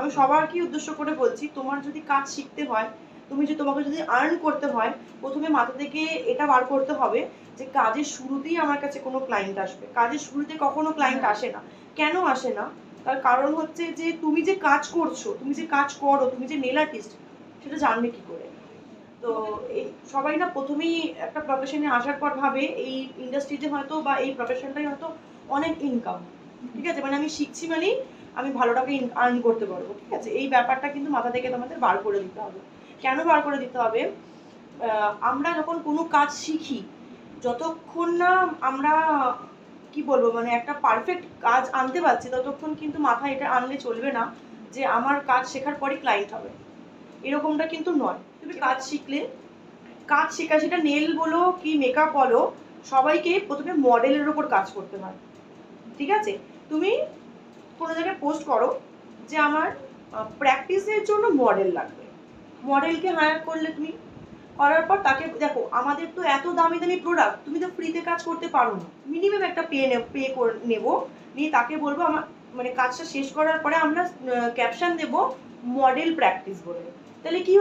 আমি সবারকে উদ্দেশ্য করে বলছি, তোমার যদি কাজ শিখতে হয়, তোমাকে যদি আর্ন করতে হয়, প্রথমে মাথা থেকে এটা বার করতে হবে যে কাজের শুরুতেই আমার কাছে কোনো ক্লায়েন্ট আসবে। কাজের শুরুতে কখনো ক্লায়েন্ট আসে না। কেন আসে না? তার কারণ হচ্ছে যে তুমি যে কাজ করছো, তুমি যে কাজ করো, তুমি যে নেল আর্টিস্ট, সেটা জানবে কি করে? তো এই সবাই না প্রথমেই একটা প্রফেশনে আসার পর ভাবে এই ইন্ডাস্ট্রিতে হয়তো বা এই প্রফেশনটাই হয়তো অনেক ইনকাম, ঠিক আছে, মানে আমি শিখছি মানেই আমি ভালো টাকা আর্ন করতে পারবো, ঠিক আছে। এই ব্যাপারটা কিন্তু মাথা থেকে তোমাদের বার করে দিতে হবে। কেন বার করে দিতে হবে? আমরা যখন কোনো কাজ শিখি, যতক্ষণ না আমরা কি বলবো, মানে একটা পারফেক্ট কাজ আনতে পারছি, ততক্ষণ কিন্তু মাথায় এটা আনলে চলবে না যে আমার কাজ শেখার পরই ক্লায়েন্ট হবে। এরকমটা কিন্তু নয়। তুমি কাজ শিখলে, কাজ শেখা, সেটা নেল বলো কি মেকআপ বলো, সবাইকে প্রথমে মডেলের ওপর কাজ করতে হয়, ঠিক আছে। তুমি কোনো জায়গায় পোস্ট করো যে আমার প্র্যাকটিসের জন্য মডেল লাগবে, মডেলকে হায়ার করলে তুমি, করার পর তাকে দেখো, আমাদের তো এত দামি দামি প্রোডাক্ট, তুমি তো ফ্রিতে কাজ করতে পারো না, মিনিমাম একটা পে করে নেবো, নিয়ে তাকে বলবো আমার মানে কাজটা শেষ করার পরে আমরা ক্যাপশন দেবো মডেল প্র্যাকটিস বলে। তাহলে কি